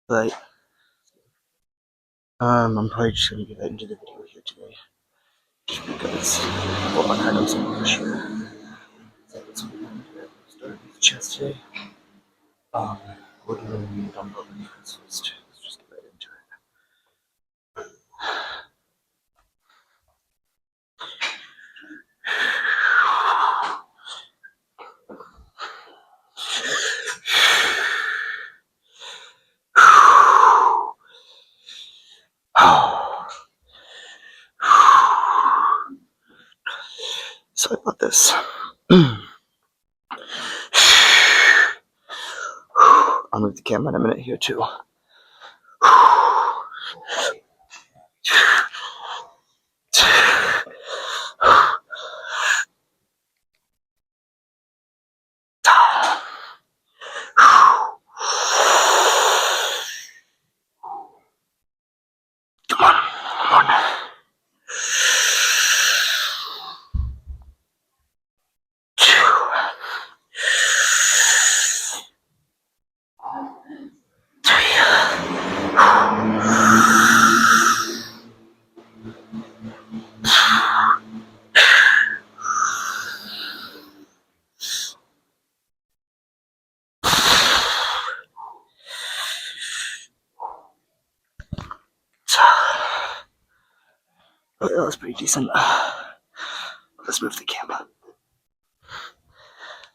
But I'm probably just gonna get into the video here today, just because well, I know some more shit. So let's start with the chest today. We're doing dumbbell movements first. Let's just get right into it. Sorry about this. I'll move the camera in a minute here too. Come on, come on. Oh, that was pretty decent. Let's move the camera.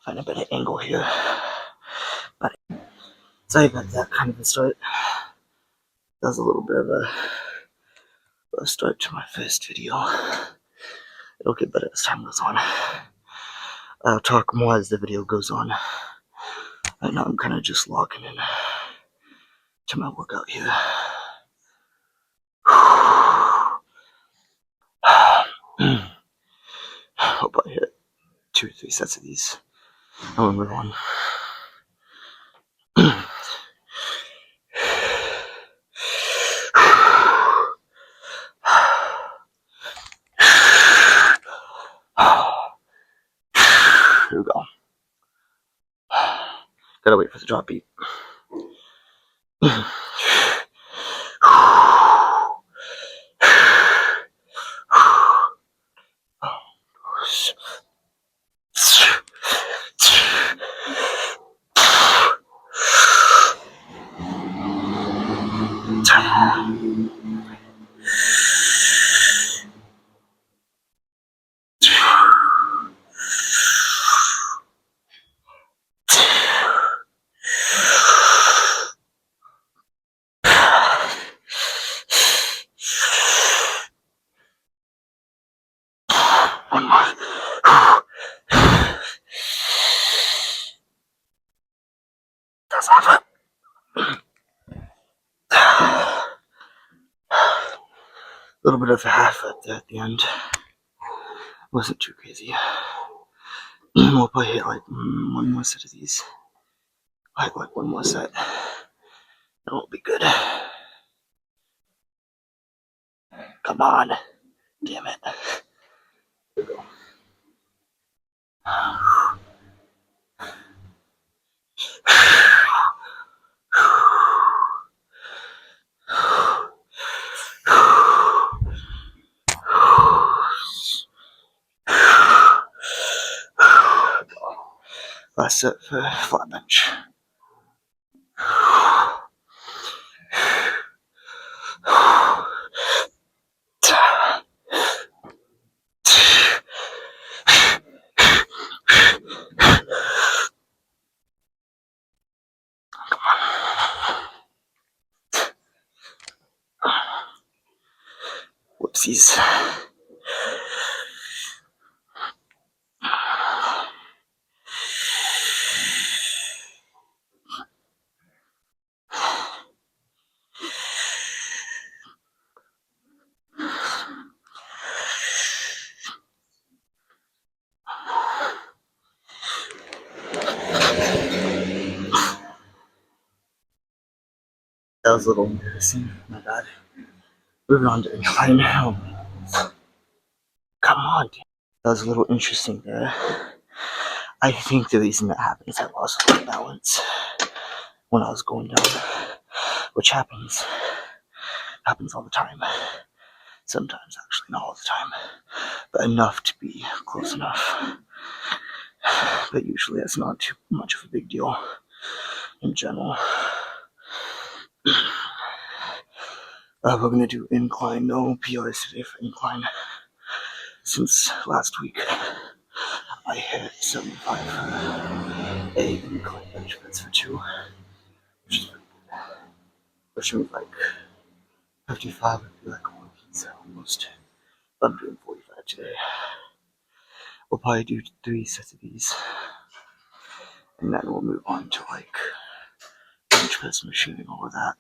Find a better angle here. But sorry about that kind of a start. That was a little bit of a start to my first video. It'll get better as time goes on. I'll talk more as the video goes on. Right now I'm kind of just logging in to my workout here. Hope I hit 2 or 3 sets of these. I will move on. Here we go. Gotta wait for the drop beat. One more. That's half it. A little bit of a half up there at the end. Wasn't too crazy. We'll probably hit like one more set of these. Like one more set. And we'll be good. Come on. Damn it. Here we go. Last set for flat bench. Whoopsies. That was a little embarrassing. My bad. Moving on to incline. Come on. That was a little interesting there. I think the reason that happened is I lost a little balance when I was going down. which happens all the time. Sometimes, actually, not all the time, but enough to be close enough. But usually that's not too much of a big deal in general. We're gonna do incline, no PRs today for incline. Since last week, I hit 75 A incline bench press for 2, which is pretty good. Which means like 55 would be like one pizza almost. But I'm doing 45 today. We'll probably do 3 sets of these, and then we'll move on to like bench press machine and all of that.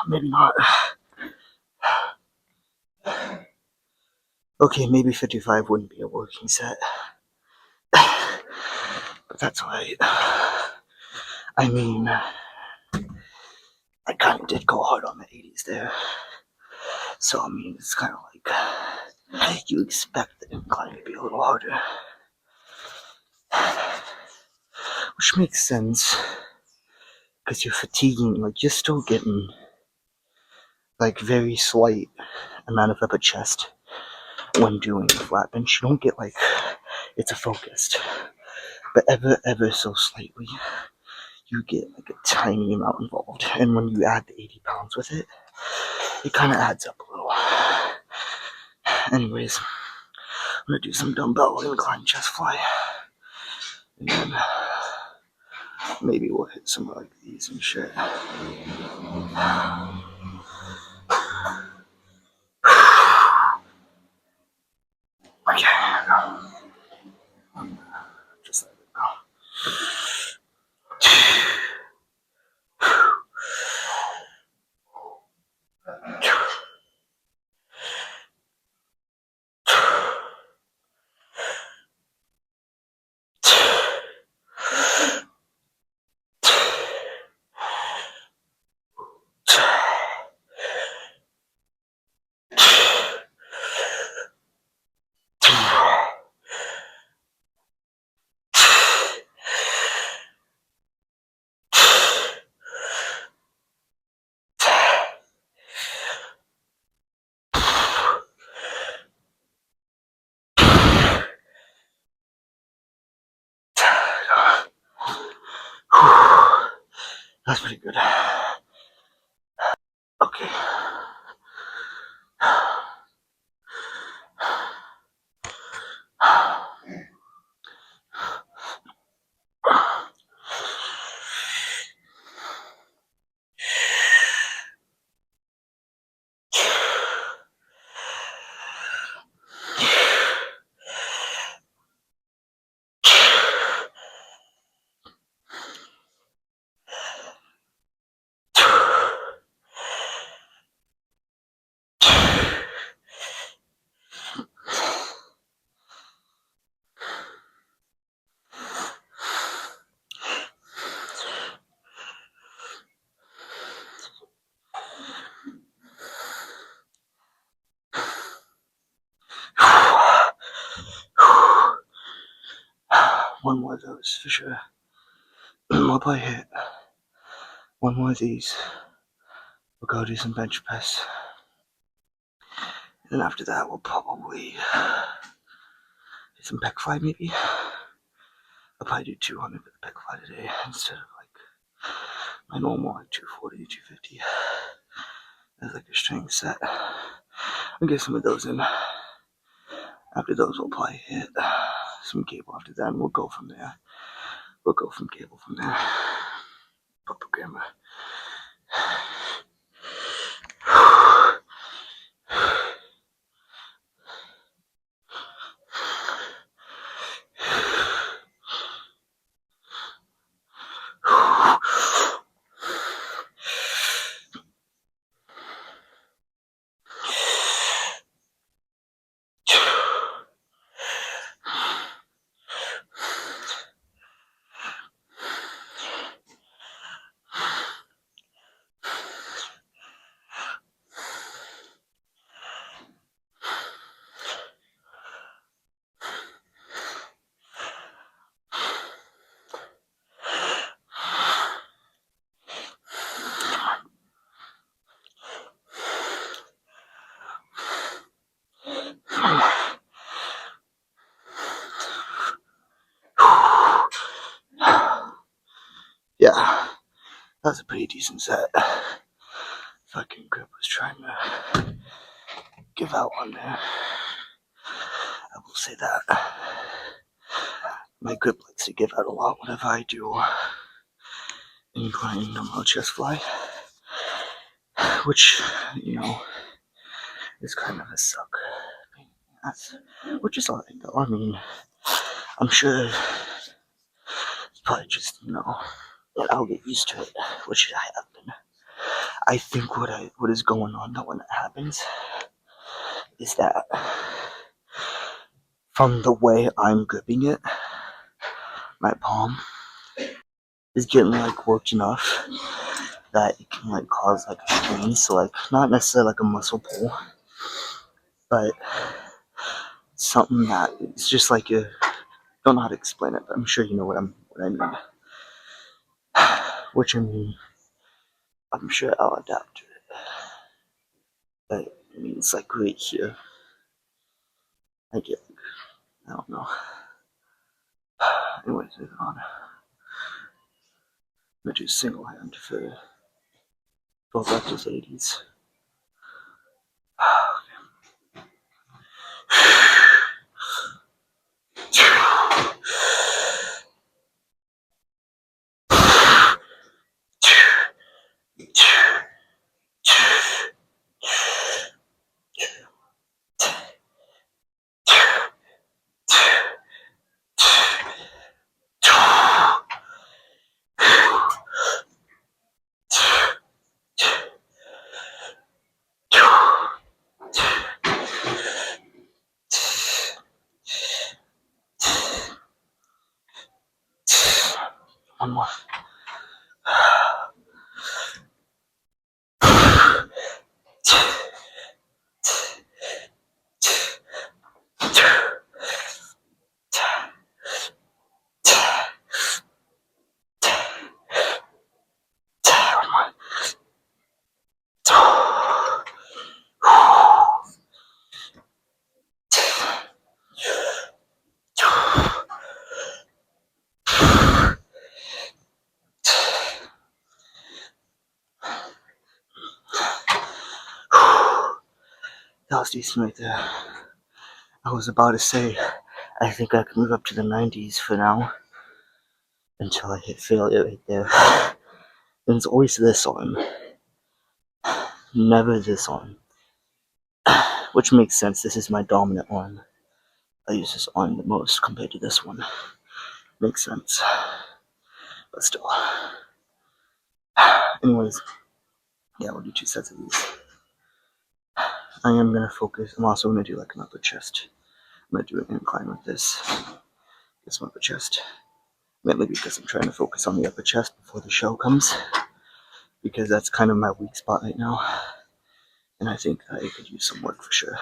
Maybe not. Okay, maybe 55 wouldn't be a working set. But that's alright. I mean, I kind of did go hard on the 80s there. So, I mean, it's kind of like you expect the incline to be a little harder. Which makes sense. Because you're fatiguing, like, you're still getting, like, very slight amount of upper chest when doing a flat bench. You don't get, like, it's a focused. But ever so slightly, you get, like, a tiny amount involved. And when you add the 80 pounds with it, it kind of adds up a little. Anyways, I'm gonna do some dumbbell incline chest fly. And then maybe we'll hit some like these and shit. Okay, just let it go. That's pretty good. Okay. one more of those for sure. We'll probably hit one more of these. We'll go do some bench press. And then after that, we'll probably do some pec fly maybe. I'll probably do 200 for the pec fly today instead of like my normal like 240, 250 as like a strength set. I'll get some of those in. After those, we'll probably hit some cable after that, and we'll go from there. We'll go from cable from there. Programmer. Yeah, that was a pretty decent set. Fucking grip was trying to give out on there. I will say that. My grip likes to give out a lot whenever I do incline dumbbell chest fly, which, you know, is kind of a suck. Which is alright though. I mean, I'm sure it's probably just, you know, I'll get used to it, which I have been. I think what is going on though when that happens is that from the way I'm gripping it, my palm is getting like worked enough that it can like cause like a strain. So like not necessarily like a muscle pull, but something that it's just like a, I don't know how to explain it, but I'm sure you know what I mean. Which I mean, I'm sure I'll adapt to it. But I mean, it's like right here. I get, I don't know. Anyways, moving on. I'm gonna do single hand for 12 reps 80s. One more. That was decent right there. I was about to say, I think I can move up to the 90s for now until I hit failure right there. And it's always this arm, never this arm, which makes sense. This is my dominant arm. I use this arm the most compared to this one. Makes sense, but still. Anyways, yeah, we'll do 2 sets of these. I am gonna focus. I'm also gonna do like an upper chest. I'm gonna do an incline with this. Get some upper chest. Mainly because I'm trying to focus on the upper chest before the show comes. Because that's kind of my weak spot right now. And I think I could use some work for sure.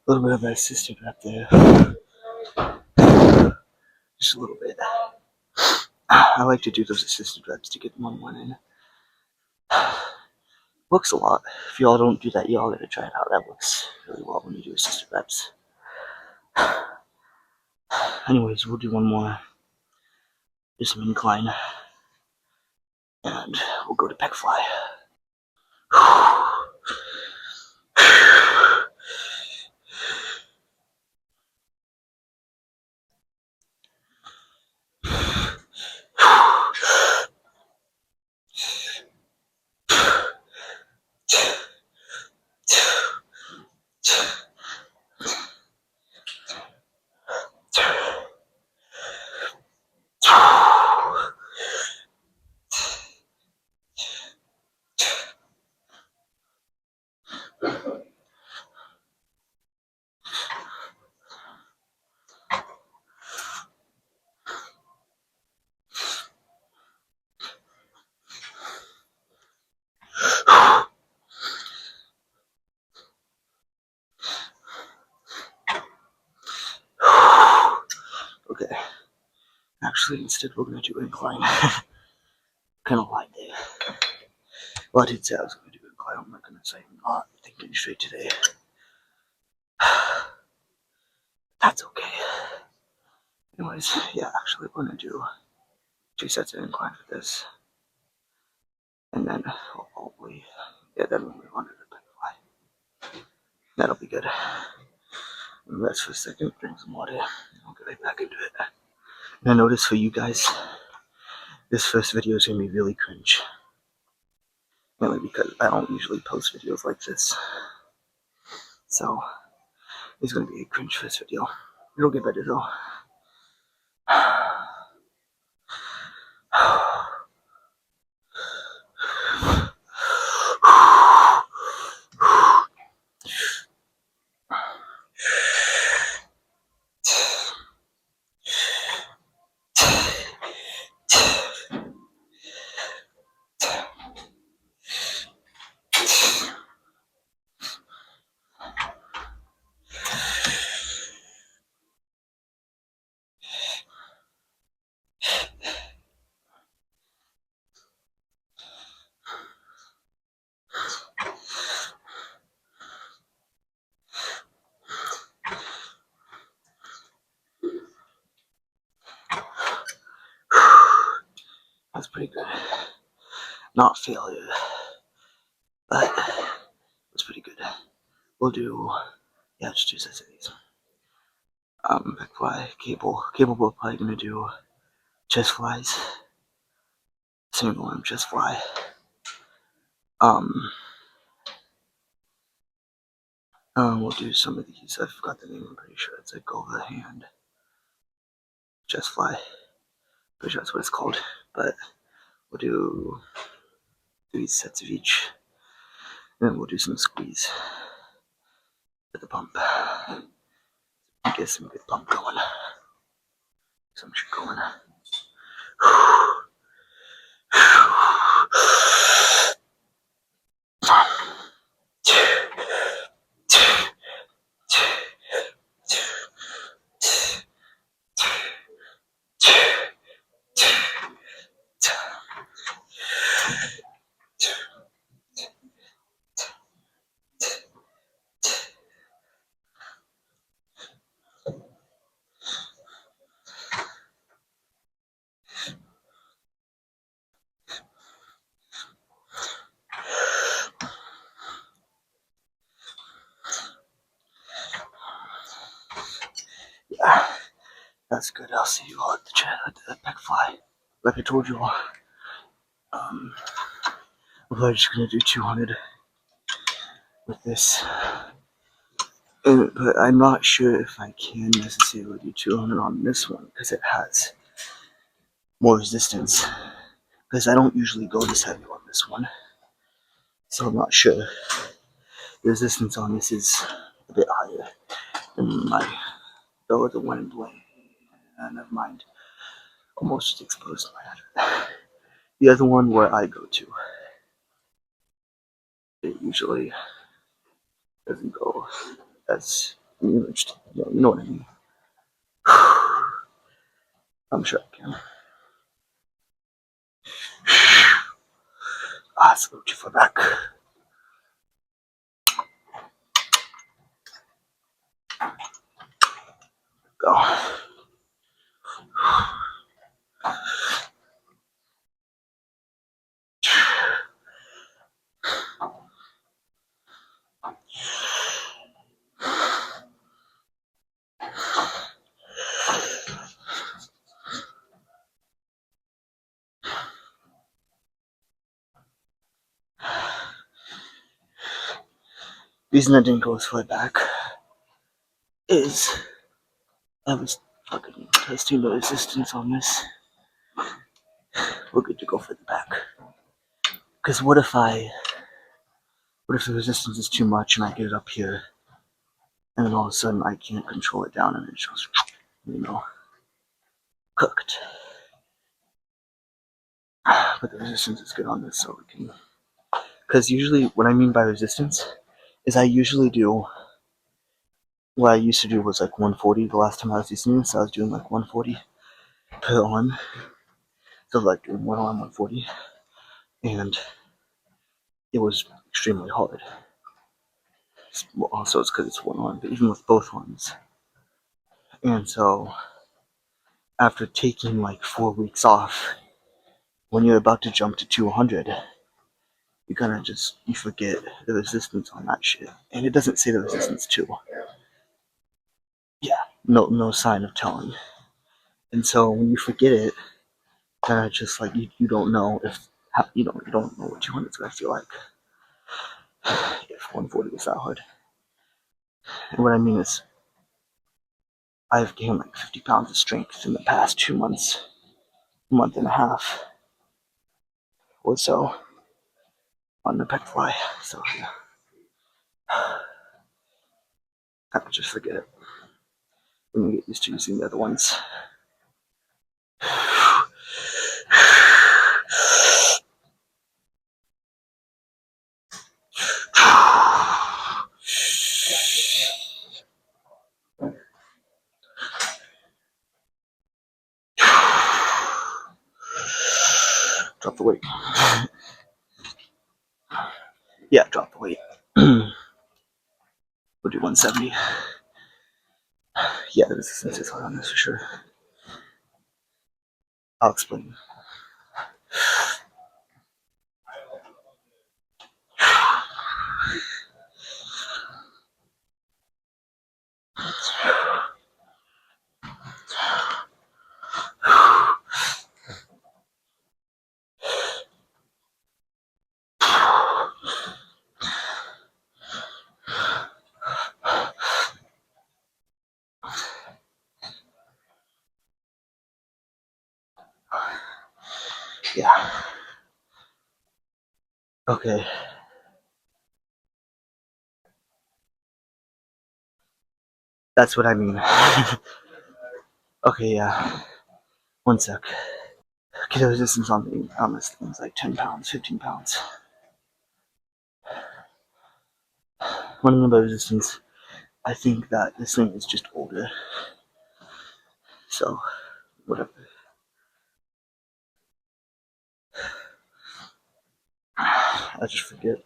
little bit of an assisted rep there. Just a little bit. I like to do those assisted reps to get 1-1 in. Works a lot. If y'all don't do that, y'all gotta try it out. That works really well when you do assisted reps. Anyways, we'll do one more. Do some incline. And we'll go to pec fly. Okay. Actually, instead we're gonna do incline. Kind of lied there. Well, I did say I was gonna do incline. I'm not gonna say I'm not thinking straight today. That's okay. Anyways, yeah, actually we're gonna do 2 sets of incline for this. And then we'll probably, then we'll move on to the pec fly. That'll be good. Rest for a second, drink some water, and I'll get right back into it. And I noticed for you guys, this first video is gonna be really cringe. Mainly because I don't usually post videos like this. So, it's gonna be a cringe first video. It'll get better though. That's pretty good. Not failure, but it's pretty good. We'll do, yeah, just 2 sets of these. Pec fly, cable. Cable, we're probably gonna do chest flies. Single arm chest fly. We'll do some of these. I forgot the name. I'm pretty sure it's like overhand chest fly. Pretty sure that's what it's called. But we'll do 3 sets of each. And then we'll do some squeeze at the pump. Get some good pump going. Some shit going. Yeah, that's good. I'll see you all at the pec fly. Like I told you all, we're probably just gonna do 200 with this. But I'm not sure if I can necessarily do 200 on this one because it has more resistance. Because I don't usually go this heavy on this one, so I'm not sure. The resistance on this is a bit higher than my other one in blade. Never mind. Almost exposed my head. The other one where I go to, it usually doesn't go as You know what I mean. I'm sure I can. Scooch for back. Go. Reason I didn't go as far back is I was fucking testing the resistance on this. We're good to go for the back. Because what if the resistance is too much and I get it up here, and then all of a sudden I can't control it down and it just, cooked. But the resistance is good on this, so we can. Because usually, what I mean by resistance is I usually do. What I used to do was like 140. The last time I was using this, I was doing like 140 per arm. So like doing one arm 140, and it was extremely hard. Well, also, it's because it's one arm, but even with both arms. And so, after taking like 4 weeks off, when you're about to jump to 200, you kind of you forget the resistance on that shit. And it doesn't say the resistance too. Yeah, no sign of telling. And so when you forget it, kind of just like you don't know if you don't know what 200 is gonna feel like if 140 is that hard. And what I mean is, I've gained like 50 pounds of strength in the past 2 months, month and a half or so on the pec fly. So yeah, kind of just forget it when you get used to using the other ones. Drop the weight. Yeah, drop the weight. We'll do 170. Yeah, the resistance is hard on this for sure. I'll explain. Yeah. Okay. That's what I mean. Okay, yeah. 1 sec. Okay, the resistance on this thing is like 10 pounds, 15 pounds. Running about resistance, I think that this thing is just older. So, whatever. I just forget.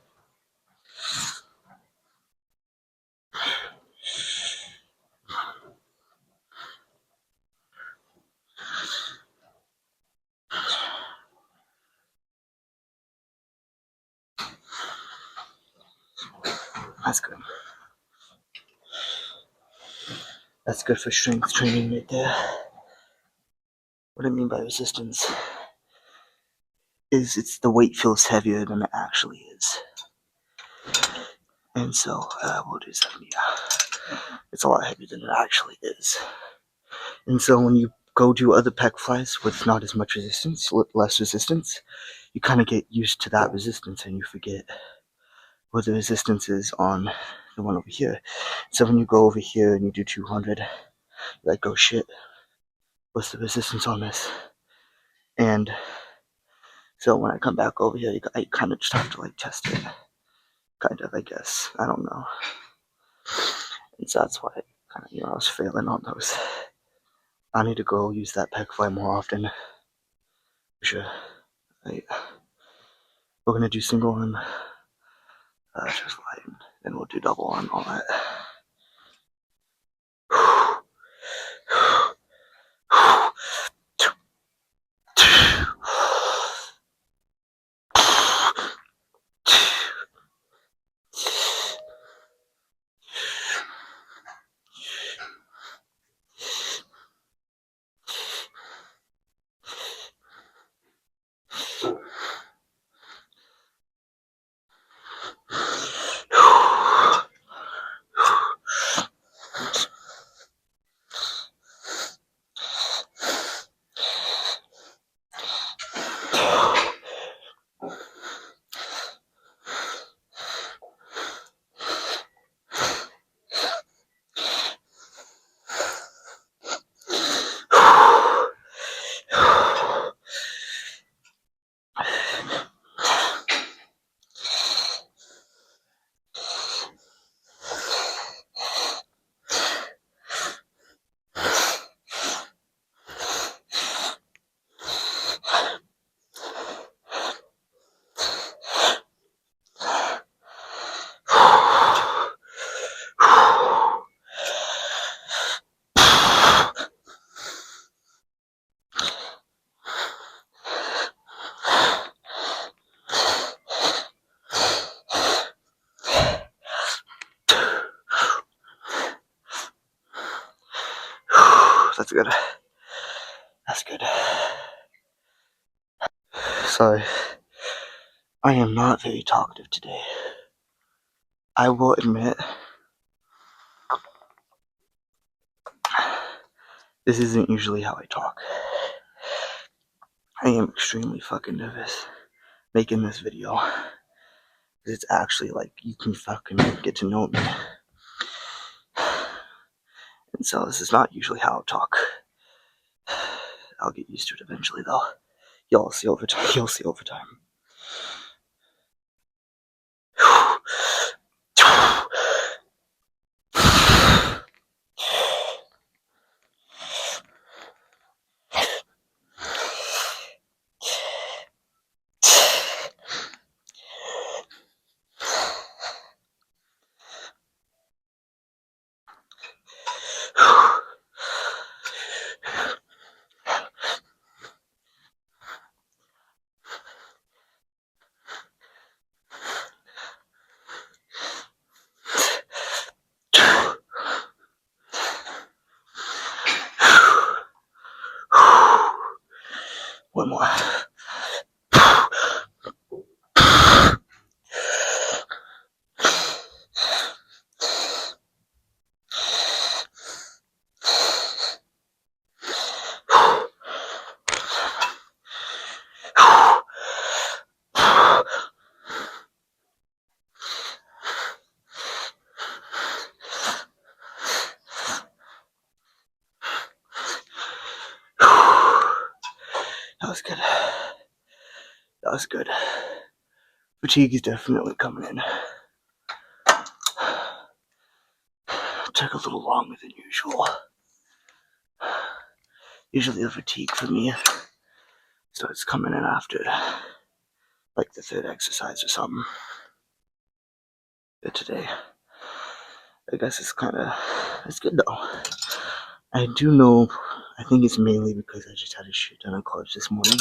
That's good. That's good for strength training right there. What I mean by resistance is it's the weight feels heavier than it actually is. And so we'll do 70. It's a lot heavier than it actually is. And so when you go do other pec flies with not as much resistance, less resistance, you kind of get used to that resistance and you forget what the resistance is on the one over here. So when you go over here and you do 200, you're like, oh shit, what's the resistance on this? And so when I come back over here, I kind of just have to like test it. Kind of, I guess. I don't know. And so that's why kind of, I was failing on those. I need to go use that pec fly more often. For sure. Right. We're gonna do single arm, just light, then we'll do double arm, all that. That's good. That's good. Sorry, I am not very talkative today. I will admit, this isn't usually how I talk. I am extremely fucking nervous making this video. It's actually like, you can fucking get to know me. And so this is not usually how I talk. I'll get used to it eventually though. You'll see over time. You'll see over time. One more. That was good. That was good. Fatigue is definitely coming in. Took a little longer than usual. Usually the fatigue for me starts coming in after, like, the third exercise or something. But today, I guess it's good though. I do know, I think it's mainly because I just had a shit ton of carbs this morning.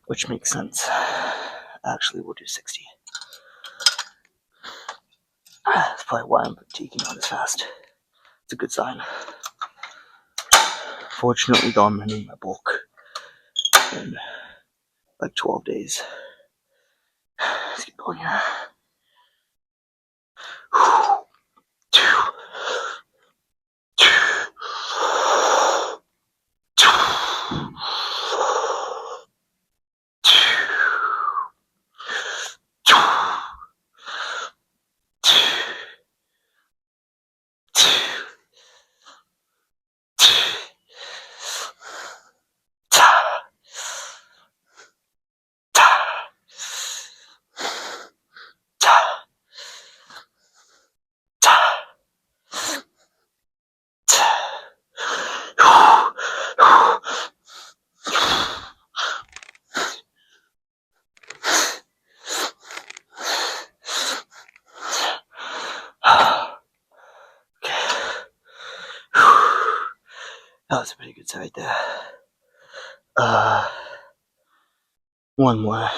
Which makes sense. Actually, we'll do 60. That's probably why I'm fatiguing out as fast. It's a good sign. Fortunately, though, I'm ending my bulk in like 12 days. Let's get going here. That was a pretty good set right there. One more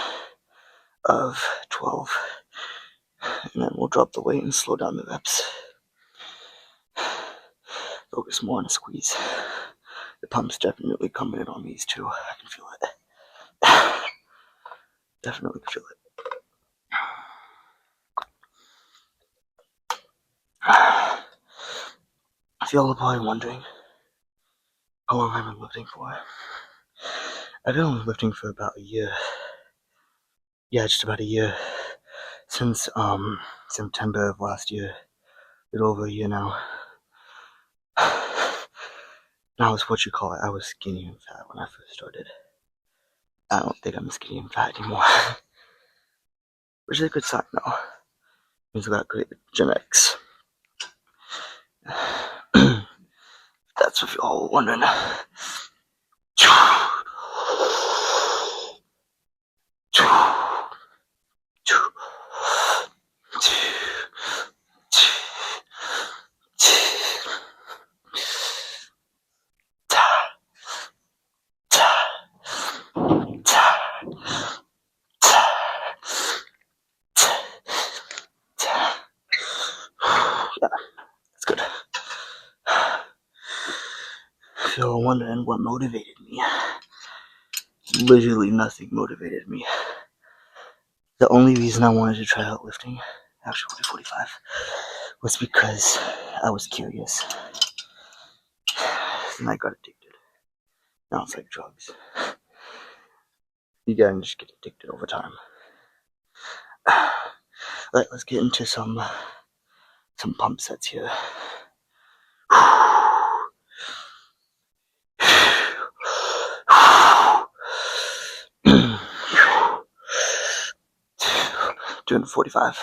of 12, and then we'll drop the weight and slow down the reps. Focus more on the squeeze. The pump's definitely coming in on these two. I can feel it. Definitely feel it. If y'all are probably wondering how long I've been lifting for, I've been only lifting for about a year. Yeah, just about a year. Since September of last year. A little over a year now. Now it's what you call it. I was skinny and fat when I first started. I don't think I'm skinny and fat anymore. Which is a good sign though. Means I got great genetics. That's what y'all were wondering. Yeah, that's good. If you're wondering what motivated me, literally nothing motivated me. The only reason I wanted to try out lifting, actually 45, was because I was curious. And I got addicted. Now it's like drugs. You gotta just get addicted over time. Alright, let's get into some pump sets here. Doing 45.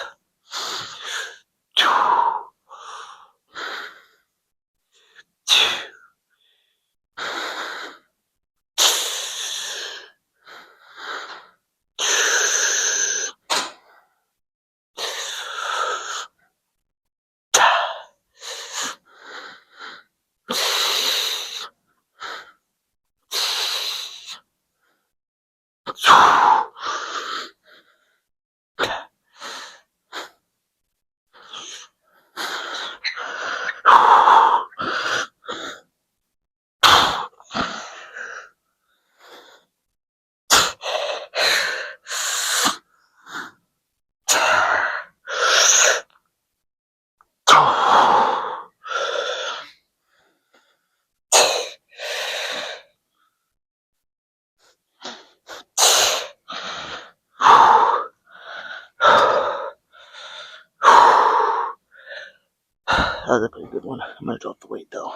That was a pretty good one. I'm gonna drop the weight though.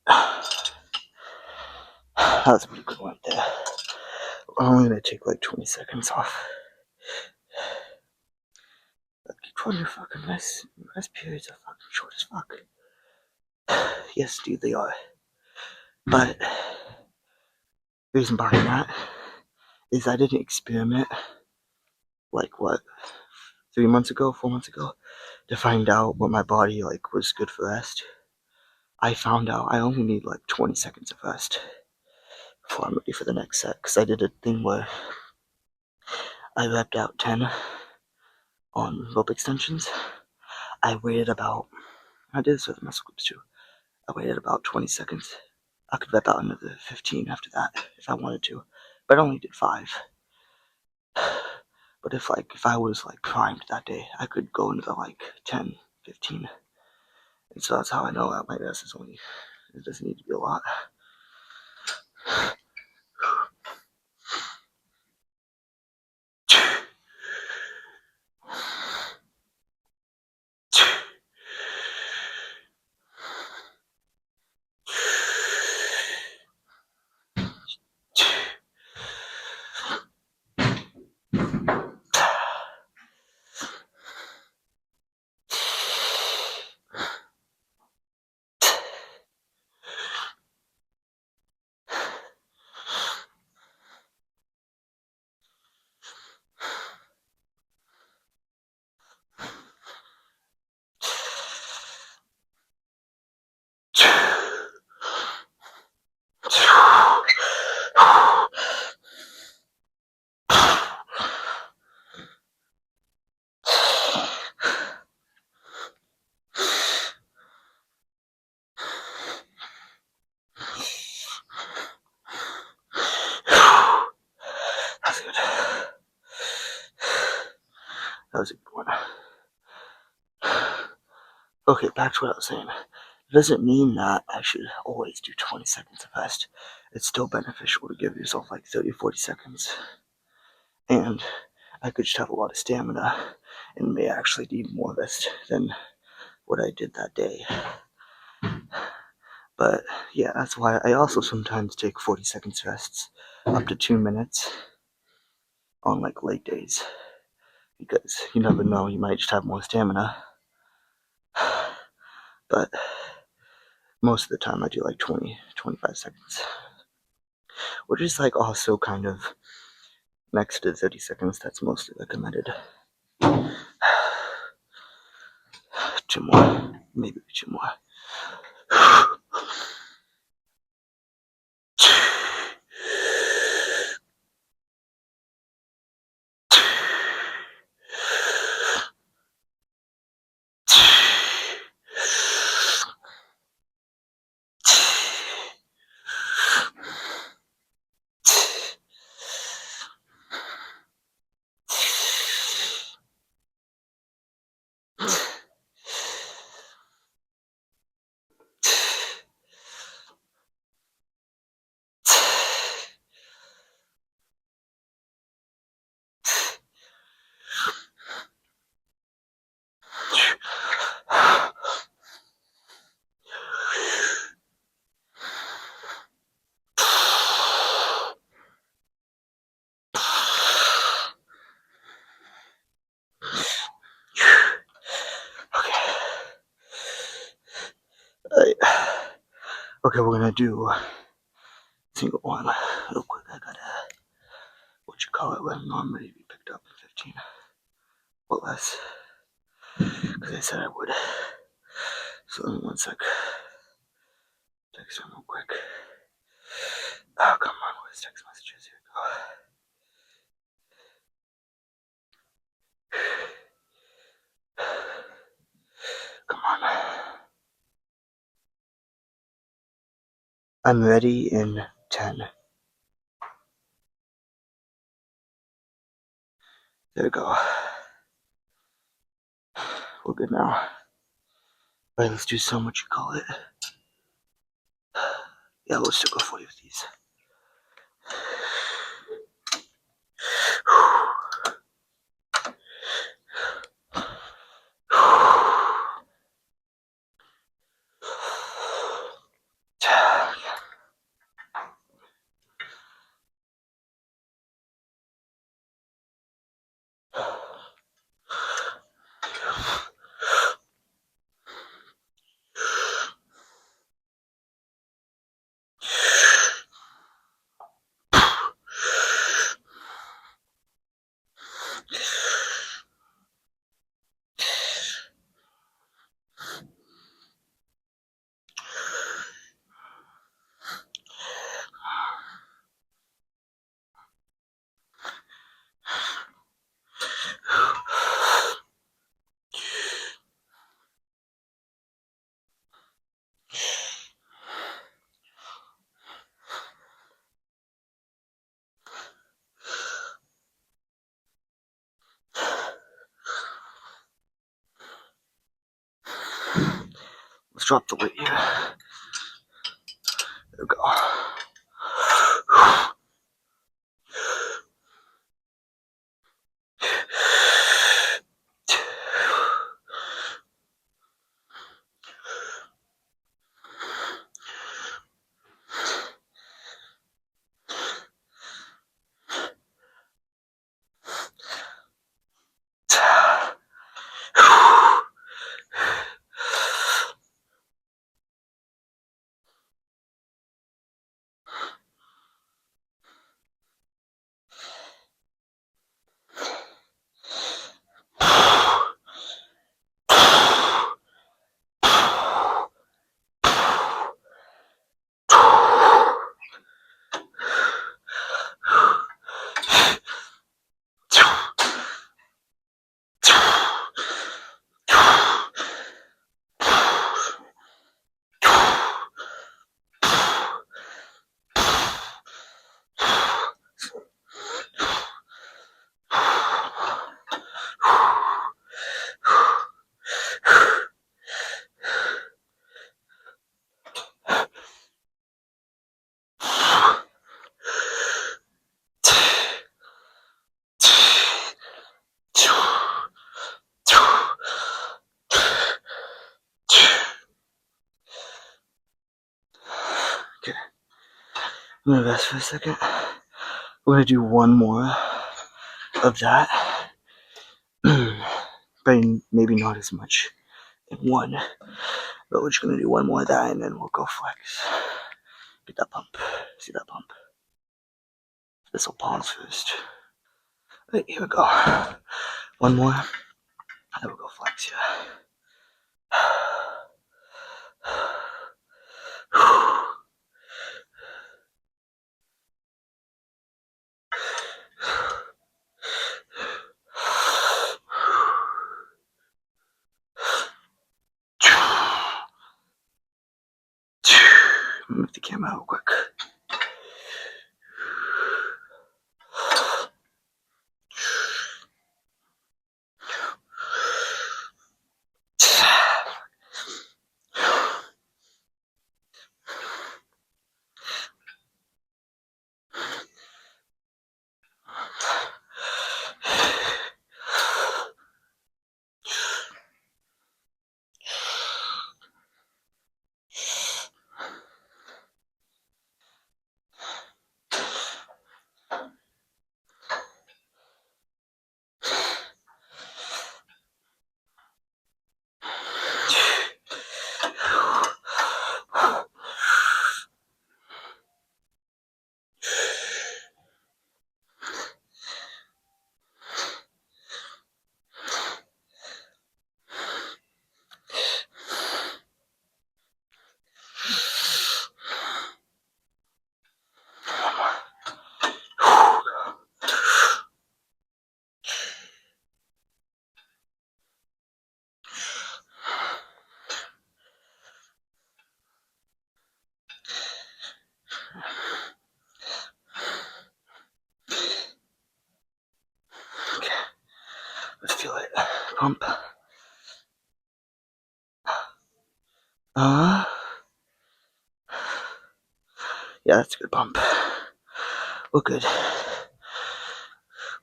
That was a pretty good one there. I'm only gonna take like 20 seconds off. Keep on your fucking rest periods are fucking short as fuck. Yes, dude, they are. But the reason behind that is I didn't experiment like what 4 months ago to find out what my body like was good for rest. I found out I only need like 20 seconds of rest before I'm ready for the next set, because I did a thing where I repped out 10 on rope extensions. I did this with muscle groups too. I waited about 20 seconds. I could rep out another 15 after that if I wanted to, but I only did 5. But if I was like primed that day, I could go into like 10, 15. And so that's how I know that my rest is only, it doesn't need to be a lot. Okay, back to what I was saying. It doesn't mean that I should always do 20 seconds of rest. It's still beneficial to give yourself like 30, 40 seconds. And I could just have a lot of stamina and may actually need more rest than what I did that day. But yeah, that's why I also sometimes take 40 seconds rests, up to 2 minutes on like leg days. Because you never know, you might just have more stamina. But most of the time I do like 20, 25 seconds. Which is like also kind of next to 30 seconds, that's mostly recommended. 2 more, maybe 2 more. Okay, we're gonna do single one real quick. I gotta, what you call it, when normally be picked up in 15 or less. Because I said I would. So in 1 sec. Text him real quick. Oh, come on, where's text messages? Here we go. Come on. I'm ready in 10. There we go. We're good now. Alright, let's do some, what you call it. Yeah, let's still go 40 with these. Let's drop the weight here. There we go. I'm gonna rest for a second. We're gonna do one more of that. But maybe not as much in one. But we're just gonna do one more of that and then we'll go flex. Get that pump. See that pump? This will pause first. Right, here we go. One more. And then we'll go flex, yeah. Move the camera real quick. Okay, let's feel it. Pump. Yeah, that's a good pump. We're good.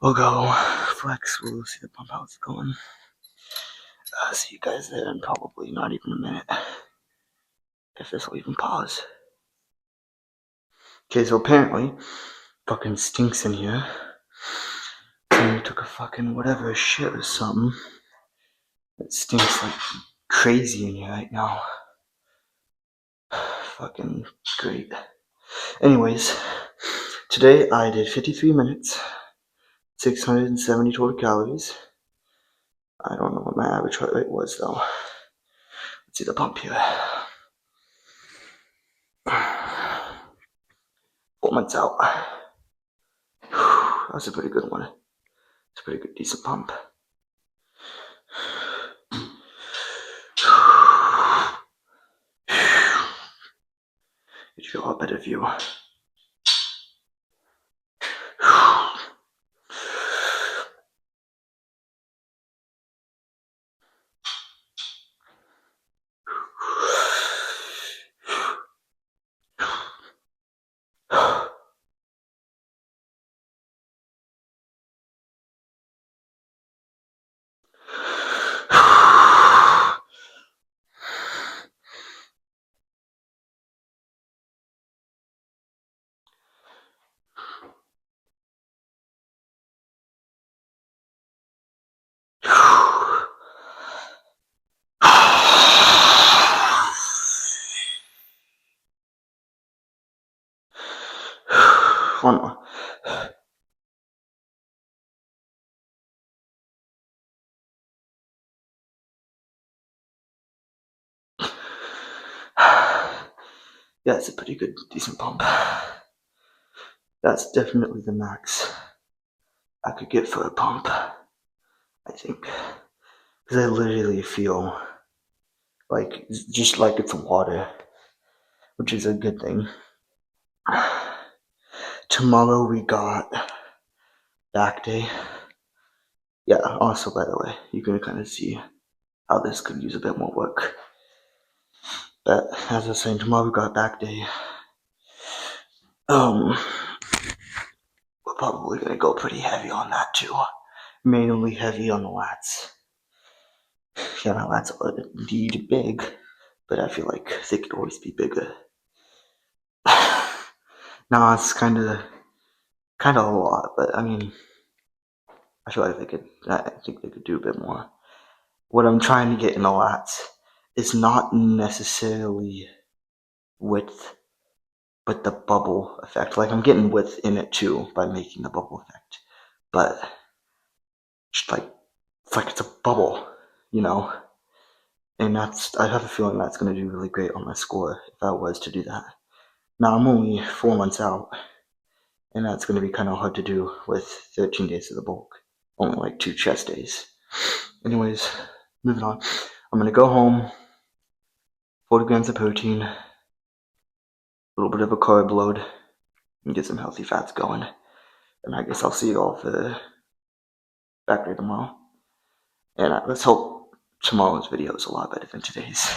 We'll go flex. We'll see the pump how it's going. See you guys there in probably not even a minute. If this will even pause. Okay, so apparently, fucking stinks in here. Somebody took a fucking whatever shit or something. It stinks like crazy in here right now. Fucking great. Anyways, today I did 53 minutes, 670 total calories. I don't know what my average heart rate was though. Let's see the pump here. 4 months out. That was a pretty good one. It's a pretty good, decent pump. Gives you a lot better view. One more. Yeah, it's a pretty good, decent pump. That's definitely the max I could get for a pump, I think. Because I literally feel like, just like it's water, which is a good thing. Tomorrow we got back day. Yeah, also by the way, you can kind of see how this could use a bit more work. But as I was saying, tomorrow we got back day. We're probably gonna go pretty heavy on that too. Mainly heavy on the lats. Yeah, my lats are indeed big, but I feel like they could always be bigger. Now it's kind of a lot, but I mean, I feel like I think they could do a bit more. What I'm trying to get in the lats is not necessarily width, but the bubble effect. Like I'm getting width in it too by making the bubble effect, but just like it's a bubble, you know. And I have a feeling that's going to do really great on my score if I was to do that. Now I'm only 4 months out, and that's going to be kind of hard to do with 13 days of the bulk, only like 2 chest days. Anyways, moving on. I'm going to go home, 40 grams of protein, a little bit of a carb load, and get some healthy fats going. And I guess I'll see you all for the factory tomorrow. And let's hope tomorrow's video is a lot better than today's.